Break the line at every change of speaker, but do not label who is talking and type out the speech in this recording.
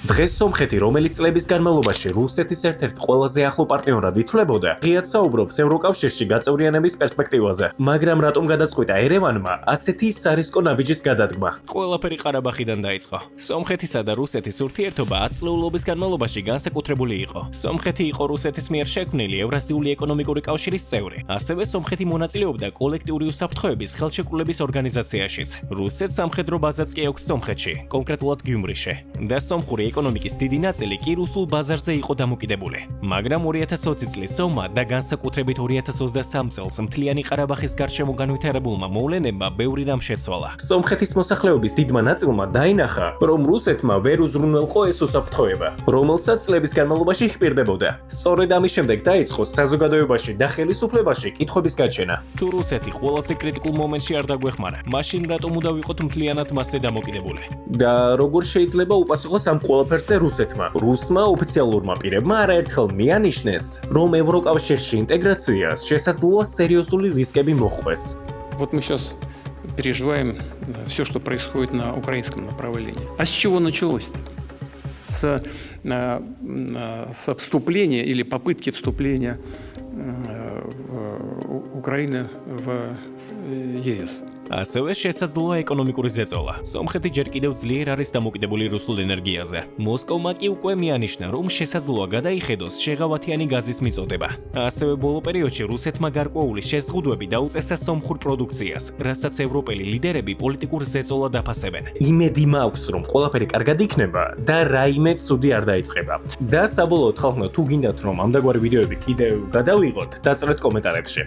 დღეს სომხეთი, რომელიც წლების განმავლობაში რუსეთის ერთ-ერთ ყველაზე ახლო პარტნიორად ითვლებოდა, ღიად საუბრობს ევროკავშირში გაწევრიანების პერსპექტივაზე. მაგრამ რატომ გადაწყვიტა ერევანმა ასეთი სარისკო ნაბიჯის გადადგმა? ყველაფერი ყარაბაღიდან დაიწყო. სომხეთისა და რუსეთის ურთიერთობა 10 წლეულობის განმავლობაში განსაკუთრებული იყო. სომხეთი იყო რუსეთის მიერ შექმნილი ევრაზიული ეკონომიკური კავშირის წევრი. ასევე სომხეთი მონაწილეობდა კოლექტიური უსაფრთხოების ხელშეკრულების ორგანიზაციაშიც. რუსეთს სამხედრო ბაზაც კი აქვს სომხეთში, კონკრეტულად გიუმრიში. და სომხური ეკონომიკის დიდი ნაწილი კი რუსულ ბაზარზე იყო დამოკიდებული. მაგრამ 2020 წლის ომმა და განსაკუთრებით 2023 წელს მთლიანი ყარაბაღის გარშემო განვითარებულმა მოვლენებმა ბევრი რამ შეცვალა. სომხეთის მოსახლეობის დიდმა ნაწილმა დაინახა, რომ რუსეთმა ვერ უზრუნველყო ეს უსაფრთხოება, რომელსაც წლების განმავლობაში ჰპირდებოდა. სწორედ ამის შემდეგ დაიწყო საზოგადოებაში და ხელისუფლებაში კითხვების გაჩენა. თუ რუსეთი ყველაზე კრიტიკულ მომენტში არ დაგვეხმარა, მაშინ რატომ უნდა ვიყოთ მთლიანად მასზე დამოკიდებული? და როგორ შეიძლება უპასუხოს ამ ყველაფერზე რუსეთმა? რუსმა ოფიციალურმა პირებმა არაერთხელ მიანიშნეს, რომ ევროკავშირში ინტეგრაციას შესაძლოა სერიოზული რისკები მოჰყვეს.
Вот мы сейчас переживаем все, что происходит на украинском направлении. А с чего началось-то? Со вступления или попытки вступления Украины в ЕС.
ასევე შესაძლოა ეკონომიკური ზეწოლა. სომხეთი ჯერ კიდევ ძლიერ არის დამოკიდებული რუსულ ენერგიაზე. მოსკოვმა კი უკვე მიანიშნა, რომ შესაძლოა გადაიხედოს შეღავათიანი გაზის მიწოდება. ასევე ბოლო პერიოდში რუსეთმა გარკვეული შეზღუდვები დაუწესა სომხურ პროდუქციას, რასაც ევროპელი ლიდერები პოლიტიკურ ზეწოლად აფასებენ. იმედი მაქვს, რომ ყველაფერი კარგად იქნება და რაიმე ცუდი არ დაიწყება. და საბოლოოდ ხალხო, თუ გინდათ რომ ამდაგვარი ვიდეოები კიდევ გადავიღოთ, დაწერეთ კომენტარებში.